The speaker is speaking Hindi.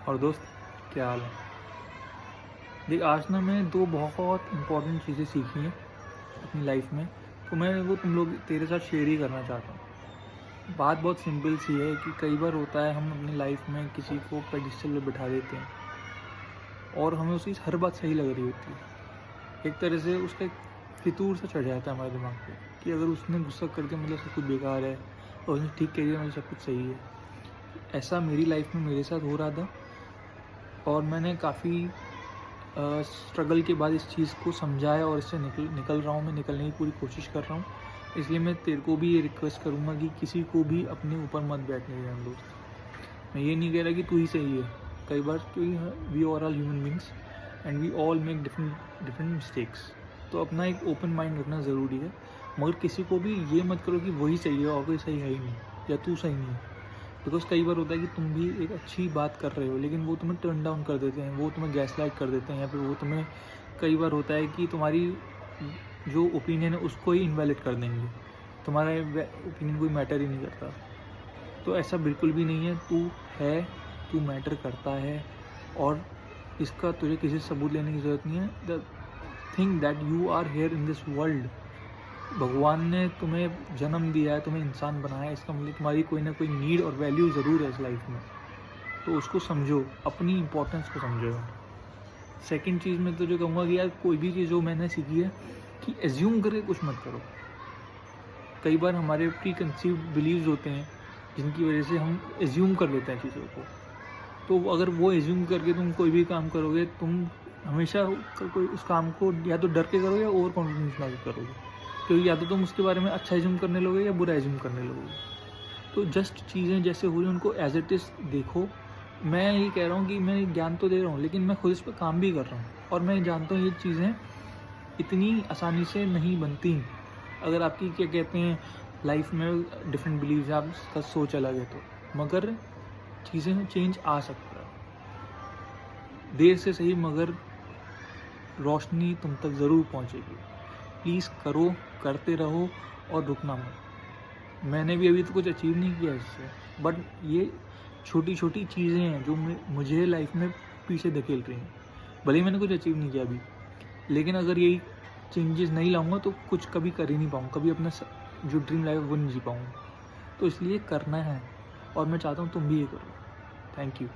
और दोस्त, क्या हाल है? देख, आज ना मैं दो बहुत इम्पोर्टेंट चीज़ें सीखी हैं अपनी लाइफ में, तो मैं वो तुम लोग तेरे साथ शेयर ही करना चाहता हूँ। बात बहुत सिंपल सी है कि कई बार होता है हम अपनी लाइफ में किसी को पेडिस्टल पे बिठा देते हैं और हमें उसकी हर बात सही लग रही होती है। एक तरह से उसका एक फितूर सा चढ़ जाता है हमारे दिमाग पे कि अगर उसने गुस्सा कर दिया मतलब सब कुछ बेकार है और उसने ठीक कह दिया मतलब सब कुछ सही है। ऐसा मेरी लाइफ में मेरे साथ हो रहा था और मैंने काफ़ी स्ट्रगल के बाद इस चीज़ को समझा है और इससे निकल रहा हूँ, मैं निकलने की पूरी कोशिश कर रहा हूँ। इसलिए मैं तेरे को भी ये रिक्वेस्ट करूँगा कि किसी को भी अपने ऊपर मत बैठने देना दोस्त। मैं ये नहीं कह रहा कि तू ही सही है, कई बार क्योंकि we are all human beings and we all make different mistakes. तो अपना एक ओपन माइंड रखना ज़रूरी है, मगर किसी को भी ये मत करो कि वही सही है और कोई सही है ही नहीं या तू सही नहीं है। बिकॉज कई बार होता है कि तुम भी एक अच्छी बात कर रहे हो लेकिन वो तुम्हें टर्न डाउन कर देते हैं, वो तुम्हें गैसलाइट कर देते हैं, या फिर वो तुम्हें कई बार होता है कि तुम्हारी जो ओपिनियन है उसको ही इनवैलिड कर देंगे, तुम्हारा ओपिनियन कोई मैटर ही नहीं करता। तो ऐसा बिल्कुल भी नहीं है, तू मैटर करता है और इसका तुझे किसी से सबूत लेने की ज़रूरत नहीं है। The thing that you are here in this world, भगवान ने तुम्हें जन्म दिया है, तुम्हें इंसान बनाया है, इसका मतलब तुम्हारी कोई ना कोई नीड और वैल्यू ज़रूर है इस लाइफ में। तो उसको समझो, अपनी इंपॉर्टेंस को समझो। सेकंड चीज़ में तो जो कहूँगा कि यार कोई भी चीज़ जो मैंने सीखी है कि एज्यूम करके कुछ मत करो। कई बार हमारे प्री कंसीव्ड बिलीव्स होते हैं जिनकी वजह से हम एज्यूम कर लेते हैं चीज़ों को। तो अगर वो एज्यूम करके तुम कोई भी काम करोगे, तुम हमेशा कोई उस काम को या तो डर के करोगे या ओवर कॉन्फिडेंस में करोगे, क्योंकि या तो तुम उसके बारे में अच्छा एज्यूम करने लोगे या बुरा एज्यूम करने लोगे। तो जस्ट चीज़ें जैसे हो रही हैं उनको एज इट इज़ देखो। मैं ये कह रहा हूँ कि मैं ज्ञान तो दे रहा हूँ लेकिन मैं खुद इस पर काम भी कर रहा हूँ और मैं जानता हूँ ये चीज़ें इतनी आसानी से नहीं बनती। अगर आपकी क्या कहते हैं लाइफ में डिफरेंट बिलीव्स, आपका सोच अलग है तो, मगर चीज़ें में चेंज आ सकता है, देर से सही मगर रोशनी तुम तक ज़रूर पहुँचेगी। प्लीज़ करो, करते रहो और रुकना मत। मैंने भी अभी तो कुछ अचीव नहीं किया इससे, बट ये छोटी छोटी चीज़ें हैं जो मुझे लाइफ में पीछे धकेल रही हैं। भले ही मैंने कुछ अचीव नहीं किया अभी, लेकिन अगर यही चेंजेस नहीं लाऊंगा तो कुछ कभी कर ही नहीं पाऊँगा, कभी अपना जो ड्रीम लाइफ वो नहीं जी पाऊँगा। तो इसलिए करना है और मैं चाहता हूँ तुम भी ये करो। Thank you.